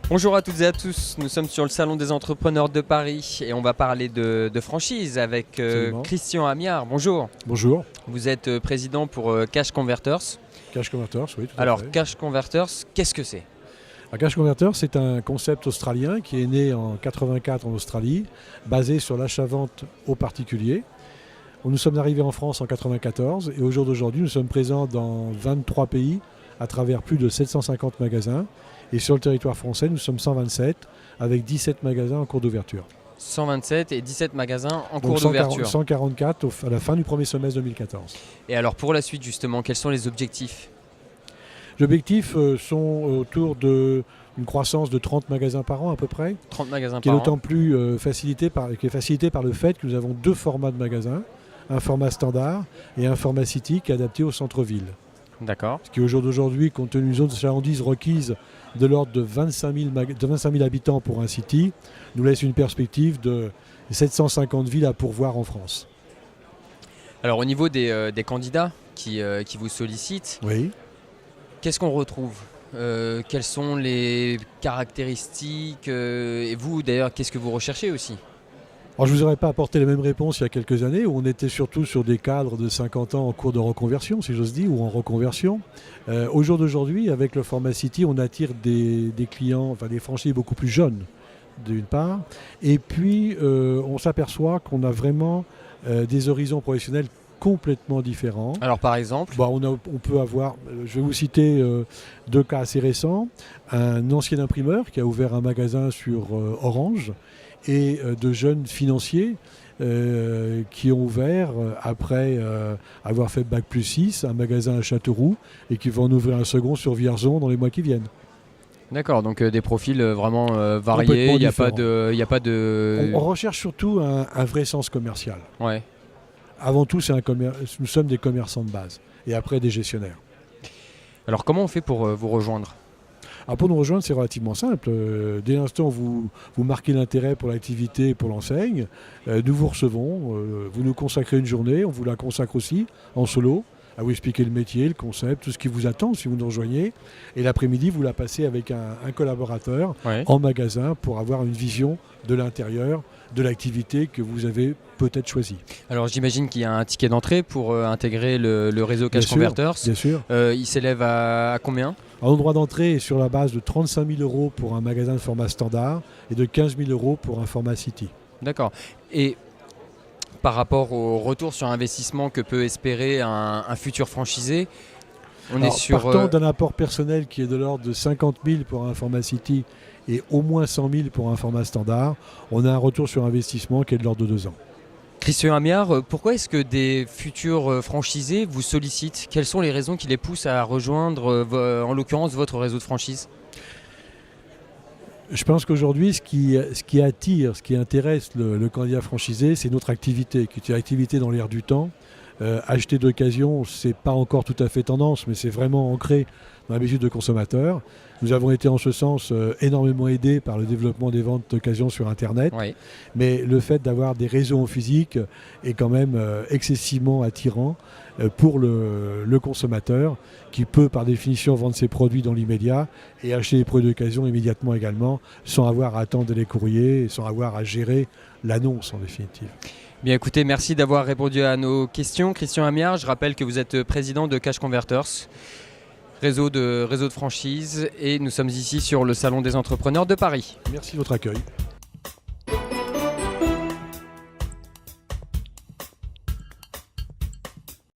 Bonjour à toutes et à tous, nous sommes sur le Salon des entrepreneurs de Paris et on va parler de franchise avec Christian Amiard. Bonjour. Bonjour. Vous êtes président pour Cash Converters. Cash Converters, oui, tout à fait. Alors Cash Converters, qu'est-ce que c'est ? Cash Converters, c'est un concept australien qui est né en 84 en Australie, basé sur l'achat-vente aux particuliers. Nous sommes arrivés en France en 94 et au jour d'aujourd'hui, nous sommes présents dans 23 pays à travers plus de 750 magasins. Et sur le territoire français, nous sommes 127 avec 17 magasins en cours d'ouverture. 127 et 17 magasins en cours d'ouverture. 144 à la fin du premier semestre 2014. Et alors pour la suite justement, quels sont les objectifs ? Les objectifs sont autour d'une croissance de 30 magasins par an à peu près. 30 magasins qui est par an. d'autant plus facilité par le fait que nous avons deux formats de magasins, un format standard et un format city qui est adapté au centre-ville. D'accord. Ce qui au jour d'aujourd'hui, compte tenu d'une zone de chalandise requise de l'ordre de 25 000 habitants pour un city, nous laisse une perspective de 750 villes à pourvoir en France. Alors au niveau des candidats qui vous sollicitent, Oui. qu'est-ce qu'on retrouve ? Quelles sont les caractéristiques et vous d'ailleurs, qu'est-ce que vous recherchez aussi ? Alors, je ne vous aurais pas apporté la même réponse il y a quelques années où on était surtout sur des cadres de 50 ans en cours de reconversion, si j'ose dire, ou en reconversion. Au jour d'aujourd'hui, avec le format City, on attire des clients, enfin des franchisés beaucoup plus jeunes, d'une part. Et puis, on s'aperçoit qu'on a vraiment des horizons professionnels complètement différents. Alors par exemple on peut avoir, je vais vous citer deux cas assez récents, un ancien imprimeur qui a ouvert un magasin sur Orange et de jeunes financiers qui ont ouvert, après avoir fait Bac plus 6, un magasin à Châteauroux et qui vont en ouvrir un second sur Vierzon dans les mois qui viennent. D'accord, donc des profils vraiment variés, il n'y a pas de... On recherche surtout un vrai sens commercial. Ouais. Avant tout, nous sommes des commerçants de base et après des gestionnaires. Alors comment on fait pour vous rejoindre ? Alors pour nous rejoindre, c'est relativement simple. Dès l'instant où vous marquez l'intérêt pour l'activité et pour l'enseigne, nous vous recevons, vous nous consacrez une journée, on vous la consacre aussi en solo, à vous expliquer le métier, le concept, tout ce qui vous attend si vous nous rejoignez. Et l'après-midi, vous la passez avec un collaborateur en magasin pour avoir une vision de l'intérieur de l'activité que vous avez peut-être choisie. Alors j'imagine qu'il y a un ticket d'entrée pour intégrer le réseau Cash Converters. Bien sûr. Il s'élève à combien ? Alors, le droit d'entrée est sur la base de 35 000 € pour un magasin de format standard et de 15 000 € pour un format city. D'accord. Et par rapport au retour sur investissement que peut espérer un futur franchisé, partant d'un apport personnel qui est de l'ordre de 50 000 pour un format city et au moins 100 000 pour un format standard, on a un retour sur investissement qui est de l'ordre de 2 ans. Christian Amiard, pourquoi est-ce que des futurs franchisés vous sollicitent ? Quelles sont les raisons qui les poussent à rejoindre, en l'occurrence, votre réseau de franchise ? Je pense qu'aujourd'hui, ce qui attire, ce qui intéresse le candidat franchisé, c'est notre activité, qui est une activité dans l'air du temps. Acheter d'occasion, ce n'est pas encore tout à fait tendance, mais c'est vraiment ancré dans l'habitude de consommateurs. Nous avons été en ce sens énormément aidés par le développement des ventes d'occasion sur Internet. Oui. Mais le fait d'avoir des réseaux en physique est quand même excessivement attirant pour le consommateur qui peut par définition vendre ses produits dans l'immédiat et acheter des produits d'occasion immédiatement également sans avoir à attendre les courriers et sans avoir à gérer l'annonce en définitive. Bien écoutez, merci d'avoir répondu à nos questions. Christian Amiard, je rappelle que vous êtes président de Cash Converters, réseau de franchise, et nous sommes ici sur le Salon des entrepreneurs de Paris. Merci de votre accueil.